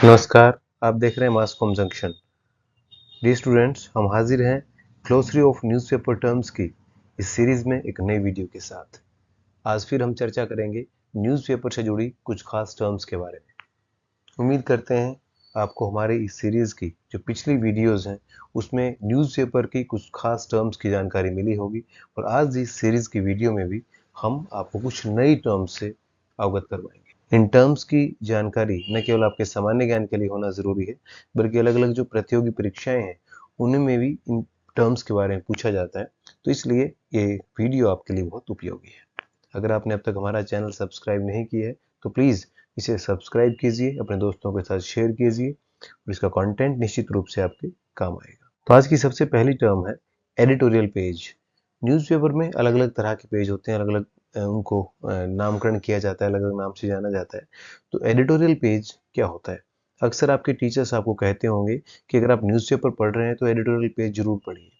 नमस्कार, आप देख रहे हैं मास कॉम जंक्शन। डी स्टूडेंट्स, हम हाजिर हैं ग्लोसरी ऑफ न्यूज़पेपर टर्म्स की इस सीरीज में एक नई वीडियो के साथ। आज फिर हम चर्चा करेंगे न्यूज़पेपर से जुड़ी कुछ खास टर्म्स के बारे में। उम्मीद करते हैं आपको हमारे इस सीरीज की जो पिछली वीडियोस हैं उसमें न्यूज़पेपर की कुछ खास टर्म्स की जानकारी मिली होगी, और आज इस सीरीज की वीडियो में भी हम आपको कुछ नई टर्म्स से अवगत करवाएंगे। इन टर्म्स की जानकारी न केवल आपके सामान्य ज्ञान के लिए होना जरूरी है, बल्कि अलग अलग जो प्रतियोगी परीक्षाएं हैं उनमें भी इन टर्म्स के बारे में पूछा जाता है। तो इसलिए ये वीडियो आपके लिए बहुत उपयोगी है। अगर आपने अब तक हमारा चैनल सब्सक्राइब नहीं किया है तो प्लीज़ इसे सब्सक्राइब कीजिए, अपने दोस्तों के साथ शेयर कीजिए, और इसका कंटेंट निश्चित रूप से आपके काम आएगा। तो आज की सबसे पहली टर्म है एडिटोरियल पेज। न्यूज़पेपर में अलग अलग तरह के पेज होते हैं, अलग अलग उनको नामकरण किया जाता है, अलग अलग नाम से जाना जाता है। तो एडिटोरियल पेज क्या होता है? अक्सर आपके टीचर्स आपको कहते होंगे कि अगर आप न्यूज़पेपर पढ़ रहे हैं तो एडिटोरियल पेज जरूर पढ़िए,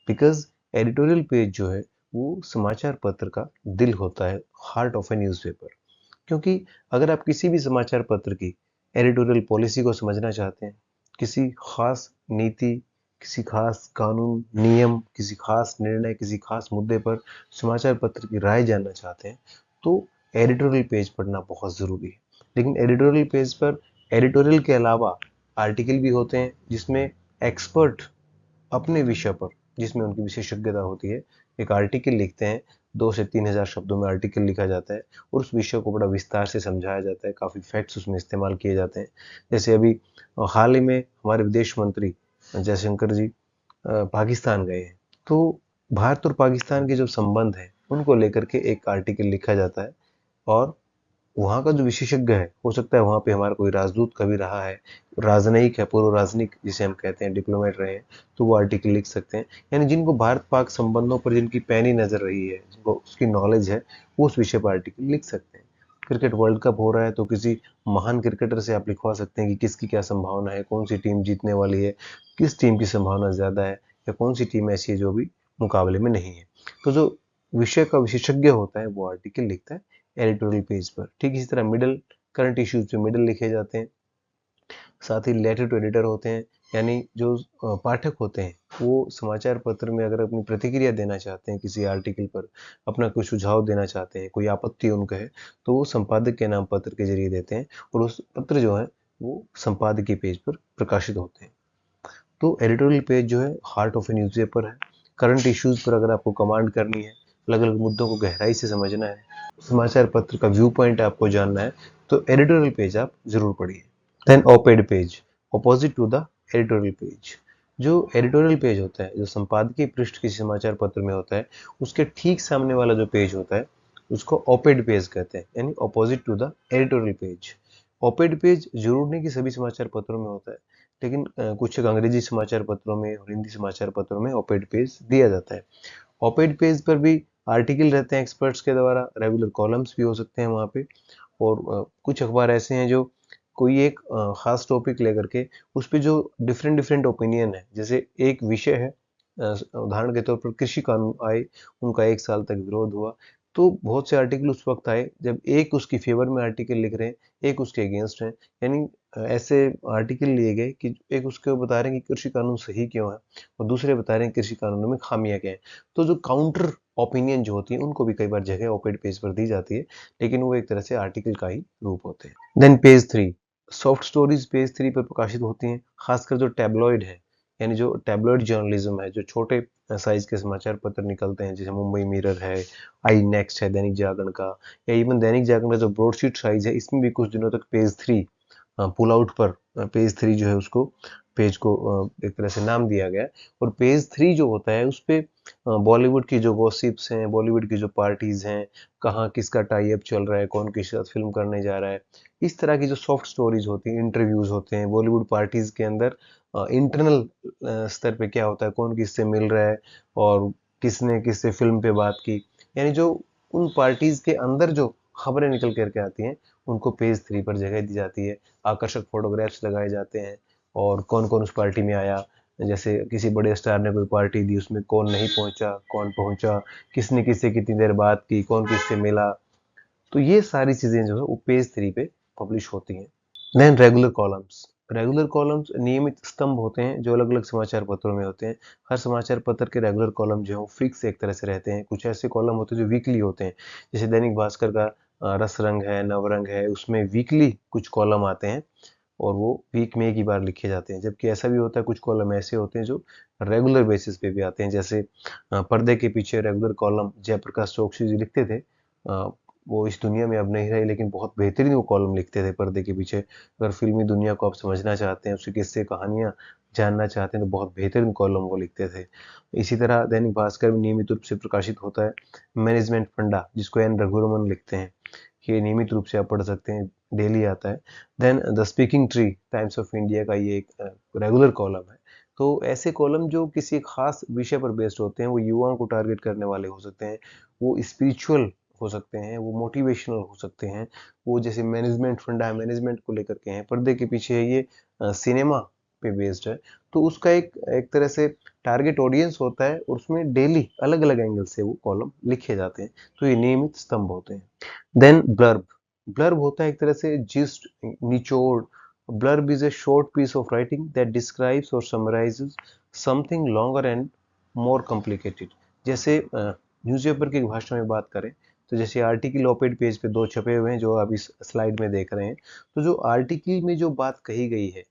बिकॉज एडिटोरियल पेज जो है वो समाचार पत्र का दिल होता है, हार्ट ऑफ ए न्यूज़पेपर। क्योंकि अगर आप किसी भी समाचार पत्र की एडिटोरियल पॉलिसी को समझना चाहते हैं, किसी खास नीति, किसी खास कानून नियम, किसी खास निर्णय, किसी खास मुद्दे पर समाचार पत्र की राय जानना चाहते हैं, तो एडिटोरियल पेज पढ़ना बहुत ज़रूरी है। लेकिन एडिटोरियल पेज पर एडिटोरियल के अलावा आर्टिकल भी होते हैं जिसमें एक्सपर्ट अपने विषय पर, जिसमें उनकी विशेषज्ञता होती है, एक आर्टिकल लिखते हैं। 2 से 3 हज़ार शब्दों में आर्टिकल लिखा जाता है और उस विषय को बड़ा विस्तार से समझाया जाता है, काफ़ी फैक्ट्स उसमें इस्तेमाल किए जाते हैं। जैसे अभी हाल ही में हमारे विदेश मंत्री जयशंकर जी पाकिस्तान गए हैं, तो भारत और पाकिस्तान के जो संबंध हैं उनको लेकर के एक आर्टिकल लिखा जाता है। और वहाँ का जो विशेषज्ञ है, हो सकता है वहाँ पे हमारा कोई राजदूत कभी रहा है, राजनयिक है, पूर्व राजनयिक जिसे हम कहते हैं, डिप्लोमेट रहे हैं, तो वो आर्टिकल लिख सकते हैं। यानी जिनको भारत पाक संबंधों पर जिनकी पैनी नजर रही है, जिनको उसकी नॉलेज है, वो उस विषय पर आर्टिकल लिख सकते हैं। क्रिकेट वर्ल्ड कप हो रहा है तो किसी महान क्रिकेटर से आप लिखवा सकते हैं कि किसकी क्या संभावना है, कौन सी टीम जीतने वाली है, किस टीम की संभावना ज़्यादा है, या कौन सी टीम ऐसी है जो भी मुकाबले में नहीं है। तो जो विषय का विशेषज्ञ होता है वो आर्टिकल लिखता है एडिटोरियल पेज पर। ठीक इसी तरह मिडल, करंट इश्यूज पे मिडल लिखे जाते हैं। साथ ही लेटर टू एडिटर होते हैं, यानी जो पाठक होते हैं वो समाचार पत्र में अगर अपनी प्रतिक्रिया देना चाहते हैं किसी आर्टिकल पर, अपना कोई सुझाव देना चाहते हैं, कोई आपत्ति उनका है, तो वो संपादक के नाम पत्र के जरिए देते हैं, और उस पत्र जो है वो संपादकीय पेज पर प्रकाशित होते हैं। तो एडिटोरियल पेज जो है हार्ट ऑफ ए न्यूज़पेपर है। करंट इश्यूज पर अगर आपको कमांड करनी है, अलग अलग मुद्दों को गहराई से समझना है, समाचार पत्र का व्यू पॉइंट आपको जानना है, तो एडिटोरियल पेज आप जरूर पढ़िए। Then op ed page, opposite to the editorial page. जो एडिटोरियल पेज होता है, जो संपादकीय पृष्ठ किसी समाचार पत्र में होता है, उसके ठीक सामने वाला जो पेज होता है उसको ओपेड पेज कहते हैं, यानी opposite to the editorial page. Op ed page जरूर नहीं कि सभी समाचार पत्रों में होता है, लेकिन कुछ एक अंग्रेजी समाचार पत्रों में और हिंदी समाचार पत्रों में ओपेड पेज दिया जाता है। ओपेड पेज पर भी आर्टिकल रहते हैं एक्सपर्ट्स के द्वारा, रेगुलर कॉलम्स भी हो सकते हैं वहाँ पे। और कुछ अखबार ऐसे हैं जो कोई एक खास टॉपिक लेकर के उस पे जो डिफरेंट डिफरेंट ओपिनियन है, जैसे एक विषय है, उदाहरण के तौर पर कृषि कानून आए, उनका 1 साल तक विरोध हुआ, तो बहुत से आर्टिकल उस वक्त आए जब एक उसकी फेवर में आर्टिकल लिख रहे हैं, एक उसके अगेंस्ट हैं। यानी ऐसे आर्टिकल लिए गए कि एक उसके बता रहे हैं कि कृषि कानून सही क्यों है, और दूसरे बता रहे हैं कृषि कानूनों में खामियां क्या है। तो जो काउंटर ओपिनियन जो होती है उनको भी कई बार जगह ओपेड पेज पर दी जाती है, लेकिन वो एक तरह से आर्टिकल का ही रूप होते हैं। Then page 3, soft stories page 3 पर प्रकाशित होती हैं, खासकर जो टैबलॉइड है, यानी जो टैबलॉइड जर्नलिज्म है, जो छोटे साइज के समाचार पत्र निकलते हैं, जैसे मुंबई मिरर है, आई नेक्स्ट है दैनिक जागरण का, या इवन दैनिक जागरण का जो ब्रॉडशीट साइज है, इसमें भी कुछ दिनों तक पेज 3, पुल आउट पर पेज 3 जो है उसको, पेज को एक तरह से नाम दिया गया है। और पेज 3 जो होता है उस पे बॉलीवुड की जो गॉसिप्स हैं, बॉलीवुड की जो पार्टीज हैं, कहाँ किसका टाई अप चल रहा है, कौन किसके साथ फिल्म करने जा रहा है, इस तरह की जो सॉफ्ट स्टोरीज होती हैं, इंटरव्यूज होते हैं बॉलीवुड पार्टीज के अंदर, इंटरनल स्तर पे क्या होता है, कौन किससे मिल रहा है, और किसने किससे फिल्म पे बात की, यानी जो उन पार्टीज के अंदर जो खबरें निकल करके आती हैं उनको पेज 3 पर जगह दी जाती है। आकर्षक फोटोग्राफ्स लगाए जाते हैं, और कौन कौन उस पार्टी में आया, जैसे किसी बड़े स्टार ने कोई पार्टी दी, उसमें कौन नहीं पहुंचा, कौन पहुंचा, किसने किससे कितनी देर बात की, कौन किससे मिला, तो ये सारी चीजें जो है वो पेज 3 पे पब्लिश होती हैं। देन रेगुलर कॉलम्स नियमित स्तंभ होते हैं जो अलग अलग समाचार पत्रों में होते हैं। हर समाचार पत्र के रेगुलर कॉलम जो है वो फिक्स एक तरह से रहते हैं। कुछ ऐसे कॉलम होते हैं जो वीकली होते हैं, जैसे दैनिक भास्कर का रस रंग है, नवरंग है, उसमें वीकली कुछ कॉलम आते हैं और वो वीक में एक ही बार लिखे जाते हैं। जबकि ऐसा भी होता है कुछ कॉलम ऐसे होते हैं जो रेगुलर बेसिस पे भी आते हैं, जैसे पर्दे के पीछे रेगुलर कॉलम जयप्रकाश चौकसी जी लिखते थे। वो इस दुनिया में अब नहीं रहे, लेकिन बहुत बेहतरीन वो कॉलम लिखते थे पर्दे के पीछे। अगर फिल्मी दुनिया को आप समझना चाहते हैं, उसकी किस्से कहानियाँ जानना चाहते हैं, तो बहुत बेहतरीन कॉलम वो लिखते थे। इसी तरह दैनिक भास्कर में नियमित रूप से प्रकाशित होता है मैनेजमेंट फंडा, जिसको एन रघुरमन लिखते हैं। ये नियमित रूप से आप पढ़ सकते हैं, डेली आता है। Then the speaking tree Times of India का ये एक रेगुलर कॉलम है। तो ऐसे कॉलम जो किसी खास विषय पर बेस्ड होते हैं, वो युवाओं को टारगेट करने वाले हो सकते हैं, वो स्पिरिचुअल हो सकते हैं, वो मोटिवेशनल हो सकते हैं। वो जैसे मैनेजमेंट फंडा है, मैनेजमेंट को लेकर के हैं। पर्दे के पीछे है, ये सिनेमा पे बेस्ड है। तो उसका एक एक तरह से टारगेट ऑडियंस होता है और उसमें डेली अलग अलग एंगल से वो कॉलम लिखे जाते हैं। तो ये नियमित स्तंभ होते हैं। देन ब्लर्ब होता है एक तरह से जिस्ट, निचोड़। Blurb is a short piece of writing that describes और summarises something longer and more complicated. जैसे न्यूज़पेपर की भाषा में बात करें, तो जैसे आर्टिकल ओपेड पेज पे 2 छपे हुए हैं जो आप इस स्लाइड में देख रहे हैं। तो जो आर्टिकल में जो बात कही गई है,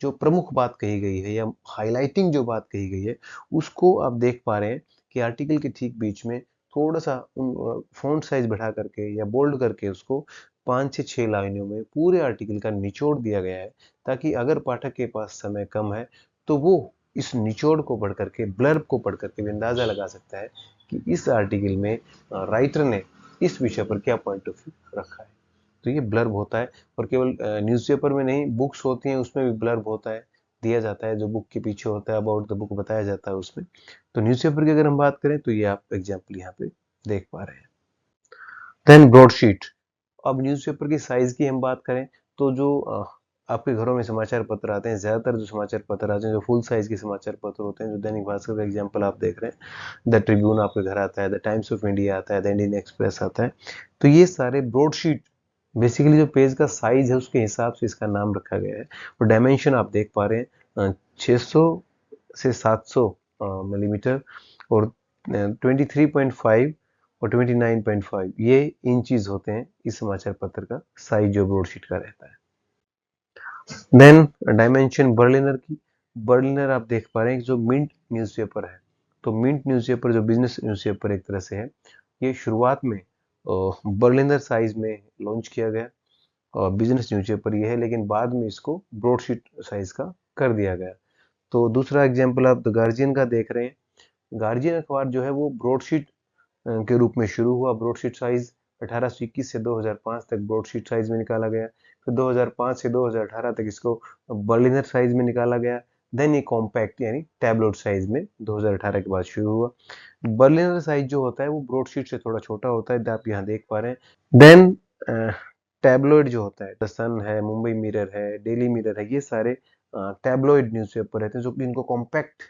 जो प्रमुख बात कही गई है या हाइलाइटिंग जो बात कही गई है, उसको आप देख पा रहे हैं कि आर्टिकल के ठीक बीच में थोड़ा सा फ़ॉन्ट साइज बढ़ा करके या बोल्ड करके उसको 5 से 6 लाइनों में पूरे आर्टिकल का निचोड़ दिया गया है, ताकि अगर पाठक के पास समय कम है तो वो इस निचोड़ को पढ़ करके, ब्लर्ब को पढ़ करके भी अंदाजा लगा सकता है कि इस आर्टिकल में राइटर ने इस विषय पर क्या पॉइंट ऑफ व्यू रखा है। तो ये ब्लर्ब होता है। और केवल न्यूज़पेपर में नहीं, बुक्स होती हैं उसमें भी ब्लर्ब होता है, दिया जाता है। जो बुक के पीछे होता है, अबाउट द बुक बताया जाता है उसमें। तो न्यूज़पेपर की अगर हम बात करें तो ये आप एग्जाम्पल यहाँ पे देख पा रहे हैं। Then broadsheet. अब न्यूज़पेपर की साइज की हम बात करें, तो जो आपके घरों में समाचार पत्र आते हैं, ज़्यादातर जो समाचार पत्र आते हैं जो फुल साइज के समाचार पत्र होते हैं, जो दैनिक भास्कर का एग्जाम्पल आप देख रहे हैं, द ट्रिब्यून आपके घर आता है, द टाइम्स ऑफ इंडिया आता है, द इंडियन एक्सप्रेस आता है। तो ये सारे ब्रॉडशीट, बेसिकली जो पेज का साइज है उसके हिसाब से इसका नाम रखा गया है। और डायमेंशन आप देख पा रहे हैं, 600 से 700 मिलीमीटर, और 23.5 और 29.5 ये इंचीज होते हैं इस समाचार पत्र का साइज जो ब्रॉडशीट का रहता है। देन डायमेंशन बर्लिनर की। बर्लिनर आप देख पा रहे हैं कि जो मिंट न्यूज़पेपर है, तो मिंट न्यूज़पेपर जो बिजनेस न्यूज़पेपर एक तरह से है, ये शुरुआत में बर्लिनर साइज में लॉन्च किया गया और बिजनेस न्यूज़पेपर ये है, लेकिन बाद में इसको ब्रॉडशीट साइज का कर दिया गया। तो दूसरा एग्जांपल आप द गार्जियन का देख रहे हैं। गार्जियन अखबार जो है वो ब्रॉडशीट के रूप में शुरू हुआ। ब्रॉडशीट साइज 1821 से 2005 तक ब्रॉडशीट साइज में निकाला गया। फिर 2005 से 2018 तक इसको बर्लिनर साइज में निकाला गया। देन ये कॉम्पैक्ट यानी टैबलोइड साइज में 2018 के बाद शुरू हुआ। बर्लिनर साइज जो होता है वो ब्रॉडशीट से थोड़ा छोटा होता है, आप यहाँ देख पा रहे हैं। देन टैबलोइड जो होता है, द सन है, मुंबई मिरर है, डेली मिरर है, ये सारे टैबलोइड न्यूज़पेपर रहते हैं, जो कि इनको कॉम्पैक्ट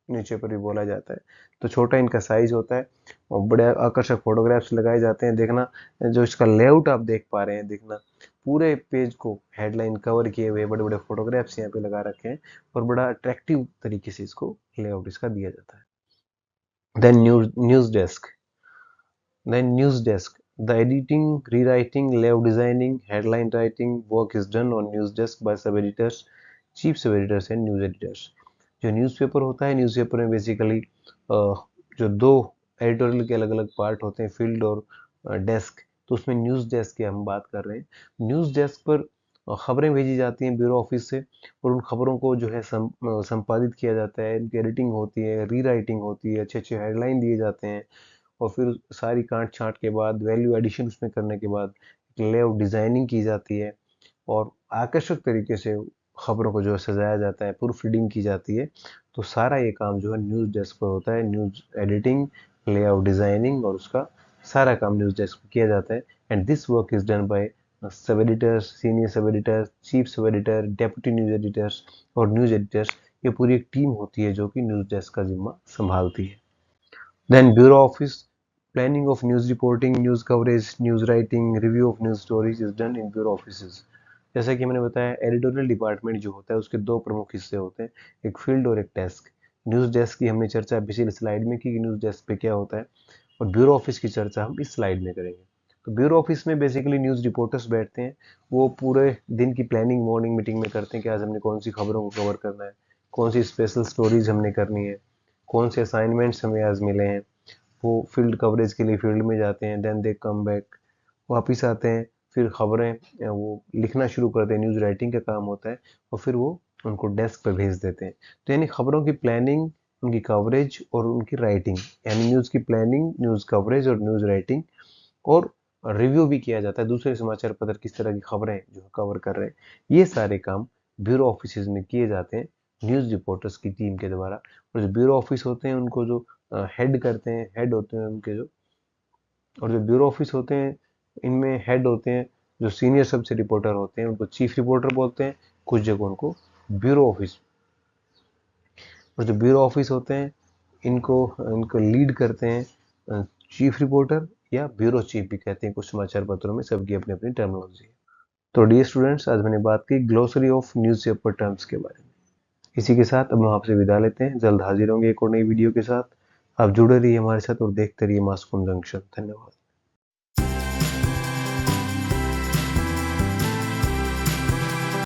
न्यूज़पेपर भी बोला जाता है। तो छोटा इनका साइज होता है और बड़े आकर्षक फोटोग्राफ्स लगाए जाते हैं। देखना, जो इसका लेआउट आप देख पा रहे हैं, देखना पूरे पेज को हेडलाइन कवर किए हुए बड़े बड़े फोटोग्राफ्स यहाँ पे लगा रखे हैं और बड़ा अट्रैक्टिव तरीके से इसको लेआउट इसका दिया जाता है। Then news desk. Then news desk. The editing, rewriting, layout designing, headline writing work is done on news desk by sub editors, chief sub editors and news editors. जो न्यूज़पेपर होता है, न्यूज़पेपर में basically जो दो editorial के अलग अलग part होते हैं, फील्ड और डेस्क। तो उसमें न्यूज़ डेस्क की हम बात कर रहे हैं। न्यूज़ डेस्क पर खबरें भेजी जाती हैं ब्यूरो ऑफिस से, और उन खबरों को जो है संपादित किया जाता है, इनकी एडिटिंग होती है, री राइटिंग होती है, अच्छे अच्छे हेडलाइन दिए जाते हैं, और फिर सारी काट छांट के बाद वैल्यू एडिशन उसमें करने के बाद लेआउट डिजाइनिंग की जाती है और आकर्षक तरीके से खबरों को जो है सजाया जाता है, प्रूफ रीडिंग की जाती है। तो सारा ये काम जो है न्यूज़ डेस्क पर होता है। न्यूज़ एडिटिंग, लेआउट डिजाइनिंग और उसका सारा काम न्यूज़ डेस्क पर किया जाता है। And this work is done by सब एडिटर्स, सीनियर सब editors, chief sub editor, deputy news editors और न्यूज़ एडिटर्स। ये पूरी एक टीम होती है जो कि न्यूज़ डेस्क का जिम्मा संभालती है। Then Bureau Office, planning of news reporting, news coverage, news writing, review of news stories is done in Bureau offices. जैसा कि मैंने बताया, एडिटोरियल डिपार्टमेंट जो होता है उसके दो प्रमुख हिस्से होते हैं, एक फील्ड और एक डेस्क। न्यूज़ डेस्क की हमने चर्चा पिछली स्लाइड में की कि न्यूज़ डेस्क पे क्या होता है, और ब्यूरो ऑफिस की चर्चा हम इस स्लाइड में करेंगे। तो ब्यूरो ऑफिस में बेसिकली न्यूज़ रिपोर्टर्स बैठते हैं, वो पूरे दिन की प्लानिंग मॉर्निंग मीटिंग में करते हैं कि आज हमने कौन सी खबरों को कवर करना है, कौन सी स्पेशल स्टोरीज हमने करनी है, कौन से असाइनमेंट्स हमें आज मिले हैं। वो फील्ड कवरेज के लिए फील्ड में जाते हैं, देन दे कम बैक, वापिस आते हैं, फिर खबरें वो लिखना शुरू करते हैं, न्यूज़ राइटिंग का काम होता है, और फिर वो उनको डेस्क पर भेज देते हैं। तो यानी खबरों की प्लानिंग, उनकी कवरेज और उनकी राइटिंग, यानी न्यूज़ की प्लानिंग, न्यूज़ कवरेज और न्यूज़ राइटिंग, और रिव्यू भी किया जाता है, दूसरे समाचार पत्र किस तरह की खबरें जो कवर कर रहे हैं। ये सारे काम ब्यूरो ऑफिस में किए जाते हैं न्यूज़ रिपोर्टर्स की टीम के द्वारा। और जो ब्यूरो ऑफिस होते हैं उनको जो हेड करते हैं, हेड होते हैं उनके जो, और जो ब्यूरो ऑफिस होते हैं इनमें हेड होते हैं जो सीनियर सबसे रिपोर्टर होते हैं, उनको चीफ रिपोर्टर बोलते हैं, कुछ जगह उनको ब्यूरो ऑफिस। और जो ब्यूरो ऑफिस होते हैं इनको इनको लीड करते हैं चीफ रिपोर्टर, या ब्यूरो चीफ भी कहते हैं कुछ समाचार पत्रों में, सबकी अपनी अपनी टर्मिनोलॉजी है। तो डियर स्टूडेंट्स, आज मैंने बात की ग्लोसरी ऑफ न्यूज़पेपर टर्म्स के बारे में। इसी के साथ अब हम आपसे विदा लेते हैं, जल्द हाजिर होंगे एक और नई वीडियो के साथ। आप जुड़े रहिए हमारे साथ और देखते रहिए मास कॉम जंक्शन। धन्यवाद।